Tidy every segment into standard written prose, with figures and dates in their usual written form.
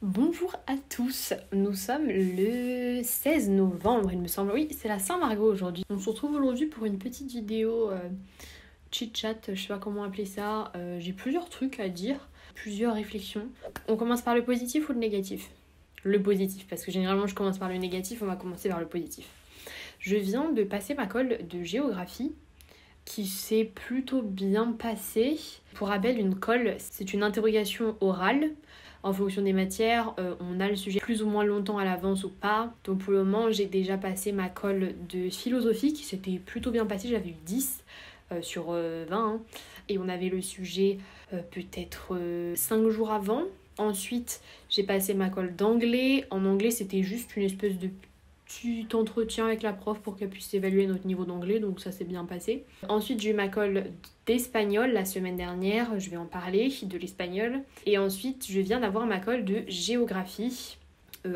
Bonjour à tous, nous sommes le 16 novembre il me semble, oui c'est la Saint-Margot aujourd'hui. On se retrouve aujourd'hui pour une petite vidéo chit-chat, je sais pas comment appeler ça. J'ai plusieurs trucs à dire, plusieurs réflexions. On commence par le positif ou le négatif? Le positif, parce que généralement je commence par le négatif, on va commencer par le positif. Je viens de passer ma colle de géographie qui s'est plutôt bien passée. Pour rappel, une colle, c'est une interrogation orale. En fonction des matières, on a le sujet plus ou moins longtemps à l'avance ou pas. Donc pour le moment, j'ai déjà passé ma colle de philosophie qui s'était plutôt bien passée. J'avais eu 10 sur 20. Hein. Et on avait le sujet peut-être 5 jours avant. Ensuite, j'ai passé ma colle d'anglais. En anglais, c'était juste une espèce de petit entretien avec la prof pour qu'elle puisse évaluer notre niveau d'anglais, donc ça s'est bien passé. Ensuite, j'ai eu ma colle d'espagnol la semaine dernière, je vais en parler, de l'espagnol. Et ensuite, je viens d'avoir ma colle de géographie,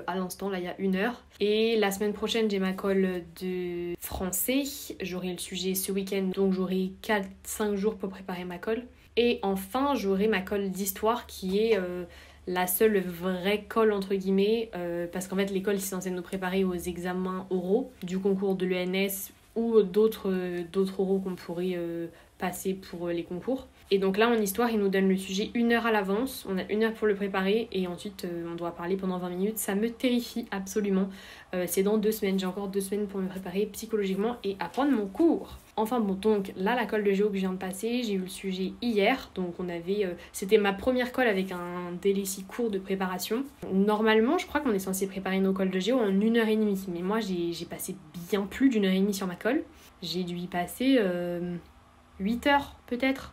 à l'instant, là, il y a 1 heure. Et la semaine prochaine, j'ai ma colle de français. J'aurai le sujet ce week-end, donc j'aurai 4-5 jours pour préparer ma colle. Et enfin, j'aurai ma colle d'histoire qui est la seule vraie colle entre guillemets, parce qu'en fait l'école c'est censé nous préparer aux examens oraux du concours de l'ENS ou d'autres oraux qu'on pourrait passer pour les concours. Et donc là en histoire ils nous donnent le sujet 1 heure à l'avance, on a 1 heure pour le préparer et ensuite on doit parler pendant 20 minutes. Ça me terrifie absolument. C'est dans 2 semaines, j'ai encore 2 semaines pour me préparer psychologiquement et apprendre mon cours. Enfin bon, donc là la colle de géo que je viens de passer, j'ai eu le sujet hier, donc on avait, c'était ma première colle avec un délai si court de préparation. Normalement je crois qu'on est censé préparer nos colles de géo en 1h30, mais moi j'ai passé bien plus d'1h30 sur ma colle. J'ai dû y passer 8 heures peut-être.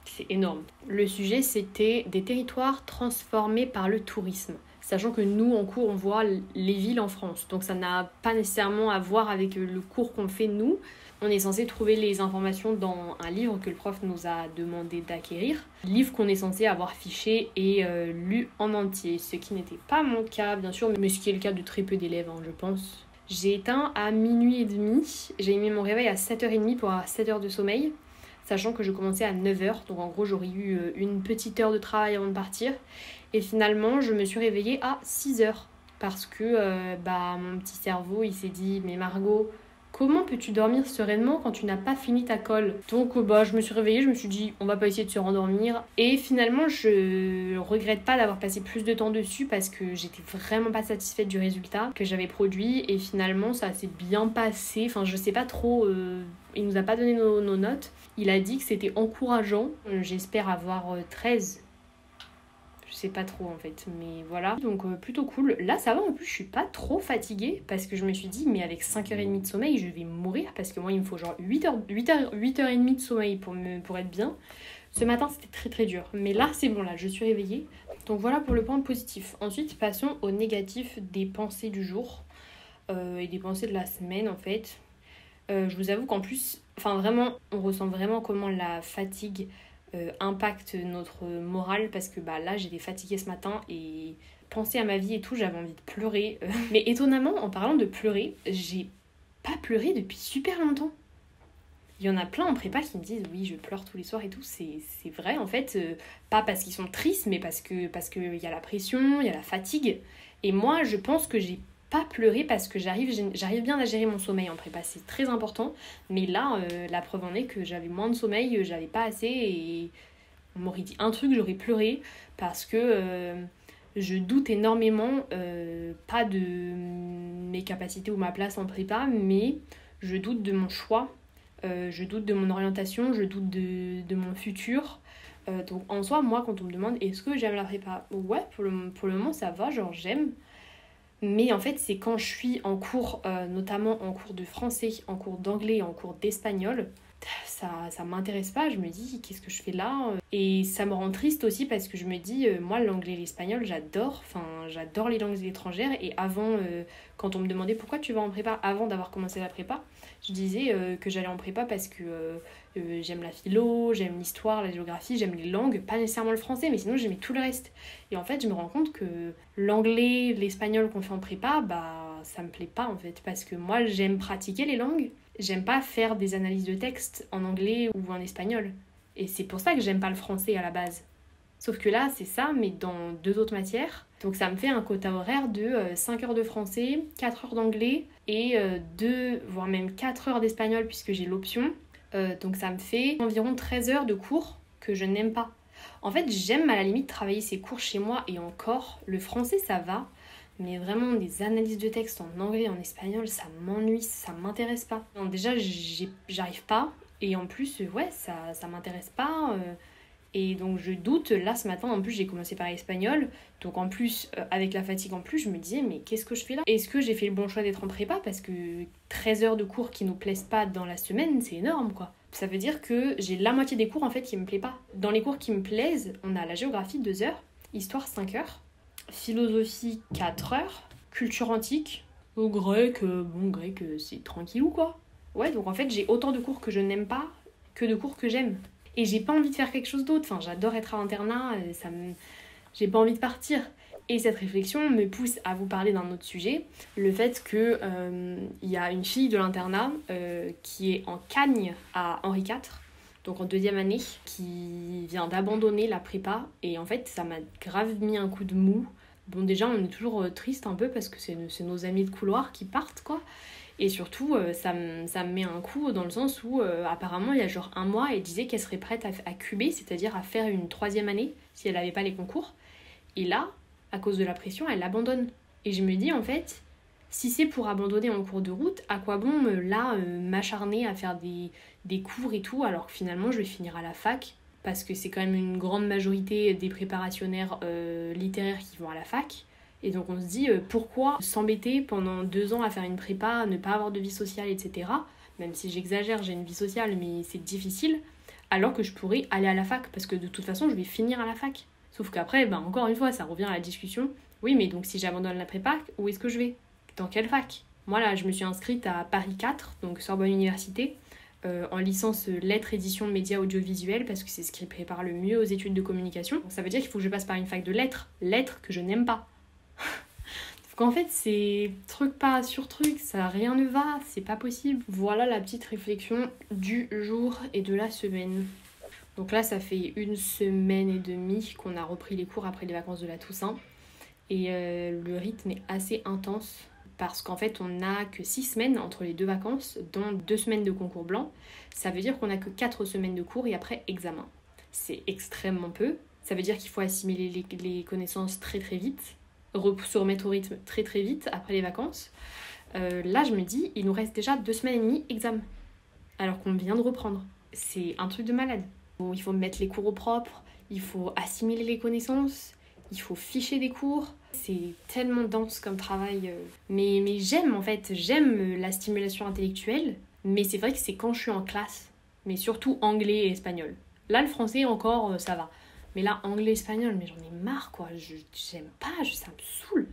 C'est énorme. Le sujet c'était des territoires transformés par le tourisme. Sachant que nous, en cours, on voit les villes en France. Donc ça n'a pas nécessairement à voir avec le cours qu'on fait nous. On est censé trouver les informations dans un livre que le prof nous a demandé d'acquérir. Livre qu'on est censé avoir fiché et lu en entier. Ce qui n'était pas mon cas, bien sûr, mais ce qui est le cas de très peu d'élèves, hein, je pense. J'ai éteint à 00h30. J'ai mis mon réveil à 7h30 pour avoir 7 heures de sommeil. Sachant que je commençais à 9h. Donc en gros, j'aurais eu une petite heure de travail avant de partir. Et finalement, je me suis réveillée à 6h parce que mon petit cerveau, il s'est dit « Mais Margot, comment peux-tu dormir sereinement quand tu n'as pas fini ta colle ?» Donc je me suis réveillée, je me suis dit « On va pas essayer de se rendormir. » Et finalement, je regrette pas d'avoir passé plus de temps dessus parce que j'étais vraiment pas satisfaite du résultat que j'avais produit. Et finalement, ça s'est bien passé. Enfin, je sais pas trop... il nous a pas donné nos notes. Il a dit que c'était encourageant. J'espère avoir 13. Je sais pas trop en fait, mais voilà. Donc plutôt cool. Là ça va, en plus je suis pas trop fatiguée parce que je me suis dit mais avec 5h30 de sommeil je vais mourir parce que moi il me faut genre 8h30 de sommeil pour être bien. Ce matin c'était très très dur, mais là c'est bon, là je suis réveillée. Donc voilà pour le point positif. Ensuite passons au négatif des pensées du jour et des pensées de la semaine en fait. Je vous avoue qu'en plus, enfin vraiment, on ressent vraiment comment la fatigue impacte notre morale parce que là j'étais fatiguée ce matin et penser à ma vie et tout, j'avais envie de pleurer. Mais étonnamment, en parlant de pleurer, j'ai pas pleuré depuis super longtemps. Il y en a plein en prépa qui me disent oui je pleure tous les soirs et tout, c'est vrai en fait, pas parce qu'ils sont tristes mais parce que y a la pression, il y a la fatigue. Et moi je pense que j'ai pas pleuré parce que j'arrive bien à gérer mon sommeil en prépa, c'est très important. Mais là, la preuve en est que j'avais moins de sommeil, j'avais pas assez et on m'aurait dit un truc, j'aurais pleuré parce que je doute énormément, pas de mes capacités ou ma place en prépa, mais je doute de mon choix, je doute de mon orientation, je doute de mon futur. Donc en soi, moi quand on me demande est-ce que j'aime la prépa, ouais pour le moment ça va, genre j'aime. Mais en fait, c'est quand je suis en cours, notamment en cours de français, en cours d'anglais, en cours d'espagnol, ça m'intéresse pas. Je me dis, qu'est-ce que je fais là? Et ça me rend triste aussi parce que je me dis, moi, l'anglais et l'espagnol, j'adore. Enfin, j'adore les langues étrangères. Et avant, quand on me demandait pourquoi tu vas en prépa, avant d'avoir commencé la prépa, je disais que j'allais en prépa parce que j'aime la philo, j'aime l'histoire, la géographie, j'aime les langues, pas nécessairement le français, mais sinon j'aimais tout le reste. Et en fait, je me rends compte que l'anglais, l'espagnol qu'on fait en prépa, ça me plaît pas en fait, parce que moi j'aime pratiquer les langues, j'aime pas faire des analyses de texte en anglais ou en espagnol. Et c'est pour ça que j'aime pas le français à la base. Sauf que là, c'est ça, mais dans 2 autres matières. Donc ça me fait un quota horaire de 5 heures de français, 4 heures d'anglais et 2, voire même 4 heures d'espagnol puisque j'ai l'option. Donc ça me fait environ 13 heures de cours que je n'aime pas. En fait, j'aime à la limite travailler ces cours chez moi et encore, le français ça va, mais vraiment des analyses de texte en anglais, en espagnol, ça m'ennuie, ça m'intéresse pas. Donc déjà, j'arrive pas et en plus, ouais, ça m'intéresse pas. Et donc je doute, là ce matin en plus j'ai commencé par l'espagnol, donc en plus avec la fatigue en plus je me disais mais qu'est-ce que je fais là? Est-ce que j'ai fait le bon choix d'être en prépa? Parce que 13 heures de cours qui nous plaisent pas dans la semaine c'est énorme quoi. Ça veut dire que j'ai la moitié des cours en fait qui me plaît pas. Dans les cours qui me plaisent, on a la géographie 2 heures, histoire 5 heures, philosophie 4 heures, culture antique, au grec, grec c'est tranquillou quoi. Ouais donc en fait j'ai autant de cours que je n'aime pas que de cours que j'aime. Et j'ai pas envie de faire quelque chose d'autre. Enfin, j'adore être à l'internat, j'ai pas envie de partir. Et cette réflexion me pousse à vous parler d'un autre sujet. Le fait que il y a une fille de l'internat qui est en Cagne à Henri IV, donc en 2e année, qui vient d'abandonner la prépa. Et en fait, ça m'a grave mis un coup de mou. Bon, déjà, on est toujours triste un peu parce que c'est nos amis de couloir qui partent, quoi. Et surtout, ça me met un coup dans le sens où apparemment il y a genre 1 mois, elle disait qu'elle serait prête à cuber, c'est-à-dire à faire une 3e année si elle n'avait pas les concours. Et là, à cause de la pression, elle abandonne. Et je me dis en fait, si c'est pour abandonner en cours de route, à quoi bon m'acharner à faire des cours et tout, alors que finalement je vais finir à la fac, parce que c'est quand même une grande majorité des préparationnaires littéraires qui vont à la fac. Et donc on se dit pourquoi s'embêter pendant 2 ans à faire une prépa, ne pas avoir de vie sociale, etc. Même si j'exagère, j'ai une vie sociale, mais c'est difficile. Alors que je pourrais aller à la fac, parce que de toute façon je vais finir à la fac. Sauf qu'après, encore une fois, ça revient à la discussion. Oui, mais donc si j'abandonne la prépa, où est-ce que je vais? Dans quelle fac? Moi là, je me suis inscrite à Paris 4, donc Sorbonne Université, en licence lettres, édition, médias audiovisuels, parce que c'est ce qui prépare le mieux aux études de communication. Donc, ça veut dire qu'il faut que je passe par une fac de lettres que je n'aime pas. Donc en fait c'est truc pas sur truc, ça rien ne va, c'est pas possible. Voilà la petite réflexion du jour et de la semaine. Donc là ça fait 1 semaine et demie qu'on a repris les cours après les vacances de la Toussaint. Et le rythme est assez intense parce qu'en fait on n'a que 6 semaines entre les 2 vacances, dont 2 semaines de concours blanc. Ça veut dire qu'on a que 4 semaines de cours et après examen. C'est extrêmement peu. Ça veut dire qu'il faut assimiler les connaissances très très vite, se remettre au rythme très très vite après les vacances. Là je me dis, il nous reste déjà 2 semaines et demie examen, alors qu'on vient de reprendre. C'est un truc de malade. Il faut mettre les cours au propre, il faut assimiler les connaissances, il faut ficher des cours. C'est tellement dense comme travail. Mais j'aime en fait, j'aime la stimulation intellectuelle, mais c'est vrai que c'est quand je suis en classe, mais surtout anglais et espagnol. Là le français encore ça va. Mais là, anglais-espagnol, mais j'en ai marre, quoi. J'aime pas, ça me saoule.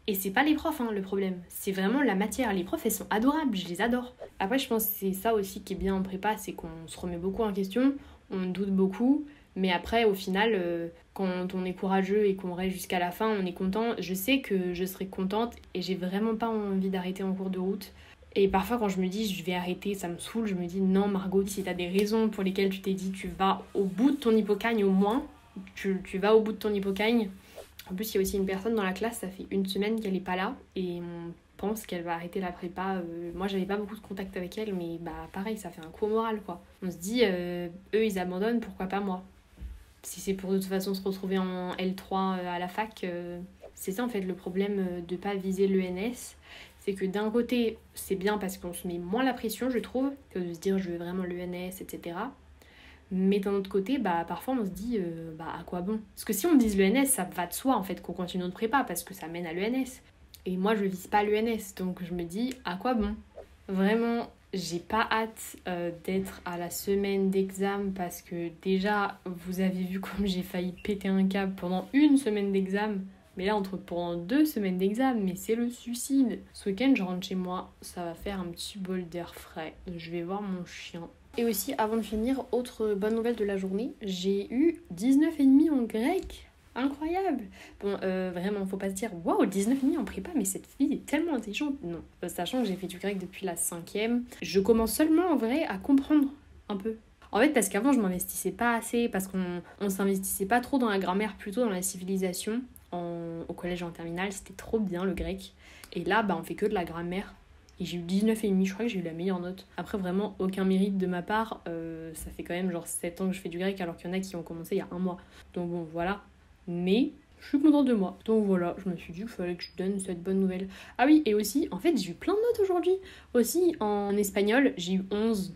Et c'est pas les profs, le problème. C'est vraiment la matière. Les profs, elles sont adorables, je les adore. Après, je pense que c'est ça aussi qui est bien en prépa, c'est qu'on se remet beaucoup en question, on doute beaucoup, mais après, au final, quand on est courageux et qu'on reste jusqu'à la fin, on est content. Je sais que je serai contente et j'ai vraiment pas envie d'arrêter en cours de route. Et parfois, quand je me dis je vais arrêter, ça me saoule, je me dis non, Margot, si t'as des raisons pour lesquelles tu t'es dit tu vas au bout de ton hippocagne au moins, tu vas au bout de ton hippocagne. En plus, il y a aussi une personne dans la classe, ça fait 1 semaine qu'elle est pas là et on pense qu'elle va arrêter la prépa. Moi, j'avais pas beaucoup de contact avec elle, mais pareil, ça fait un coup au moral, quoi. On se dit, eux, ils abandonnent, pourquoi pas moi? Si c'est pour de toute façon se retrouver en L3 à la fac, c'est ça en fait le problème de pas viser l'ENS. C'est que d'un côté, c'est bien parce qu'on se met moins la pression, je trouve, que de se dire je veux vraiment l'ENS, etc. Mais d'un autre côté, parfois on se dit à quoi bon? Parce que si on vise l'ENS, ça va de soi en fait qu'on continue notre prépa parce que ça mène à l'ENS. Et moi je vise pas l'ENS, donc je me dis à quoi bon? Vraiment, j'ai pas hâte d'être à la semaine d'examen parce que déjà, vous avez vu comme j'ai failli péter un câble pendant 1 semaine d'examen. Mais là, pendant 2 semaines d'examen, mais c'est le suicide. Ce week-end, je rentre chez moi, ça va faire un petit bol d'air frais. Je vais voir mon chien. Et aussi, avant de finir, autre bonne nouvelle de la journée, j'ai eu 19,5 en grec. Incroyable. Bon, vraiment, faut pas se dire « Waouh, 19,5 en prépa, mais cette fille est tellement intelligente !» Non, sachant que j'ai fait du grec depuis la 5e, je commence seulement, en vrai, à comprendre un peu. En fait, parce qu'avant, je m'investissais pas assez, parce qu'on s'investissait pas trop dans la grammaire, plutôt dans la civilisation. Au collège en terminale, c'était trop bien le grec. Et là, bah, on fait que de la grammaire. Et j'ai eu 19,5, je crois que j'ai eu la meilleure note. Après, vraiment, aucun mérite de ma part. Ça fait quand même genre 7 ans que je fais du grec, alors qu'il y en a qui ont commencé il y a un mois. Donc bon, voilà. Mais je suis contente de moi. Donc voilà, je me suis dit qu'il fallait que je donne cette bonne nouvelle. Ah oui, et aussi, en fait, j'ai eu plein de notes aujourd'hui. Aussi, en espagnol, j'ai eu 11.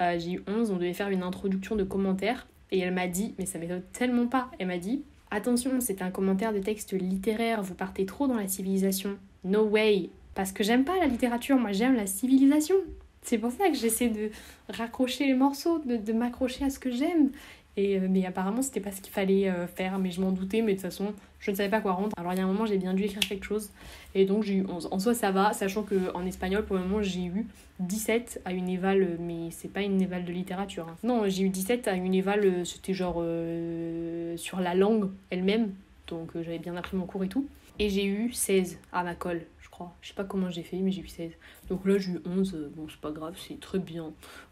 On devait faire une introduction de commentaires. Et elle m'a dit, mais ça m'étonne tellement pas, elle m'a dit: attention, c'est un commentaire de texte littéraire, vous partez trop dans la civilisation. No way. Parce que j'aime pas la littérature, moi j'aime la civilisation. C'est pour ça que j'essaie de raccrocher les morceaux, de m'accrocher à ce que j'aime. Mais apparemment c'était pas ce qu'il fallait faire, mais je m'en doutais, mais de toute façon je ne savais pas quoi rendre. Alors il y a un moment j'ai bien dû écrire quelque chose, et donc j'ai eu 11. En soi ça va, sachant qu'en espagnol pour le moment j'ai eu 17 à une éval, mais c'est pas une éval de littérature. Hein. Non, j'ai eu 17 à une éval, c'était genre sur la langue elle-même, donc j'avais bien appris mon cours et tout. Et j'ai eu 16 à ma colle, je crois. Je sais pas comment j'ai fait, mais j'ai eu 16. Donc là, j'ai eu 11. Bon, c'est pas grave, c'est très bien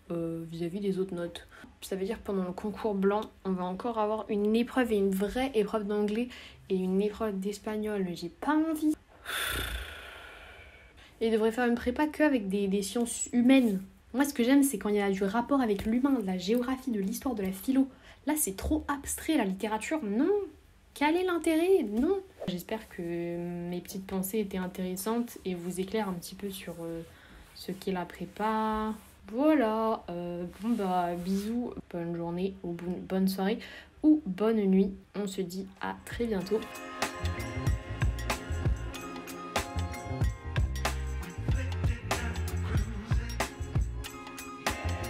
vis-à-vis des autres notes. Ça veut dire que pendant le concours blanc, on va encore avoir une épreuve et une vraie épreuve d'anglais et une épreuve d'espagnol. J'ai pas envie. Et il devrait faire une prépa qu'avec des sciences humaines. Moi, ce que j'aime, c'est quand il y a du rapport avec l'humain, de la géographie, de l'histoire, de la philo. Là, c'est trop abstrait, la littérature. Non. Quel est l'intérêt? Non. J'espère que mes petites pensées étaient intéressantes et vous éclairent un petit peu sur ce qu'est la prépa. Voilà. Bon bah bisous, bonne journée ou bonne soirée ou bonne nuit. On se dit à très bientôt.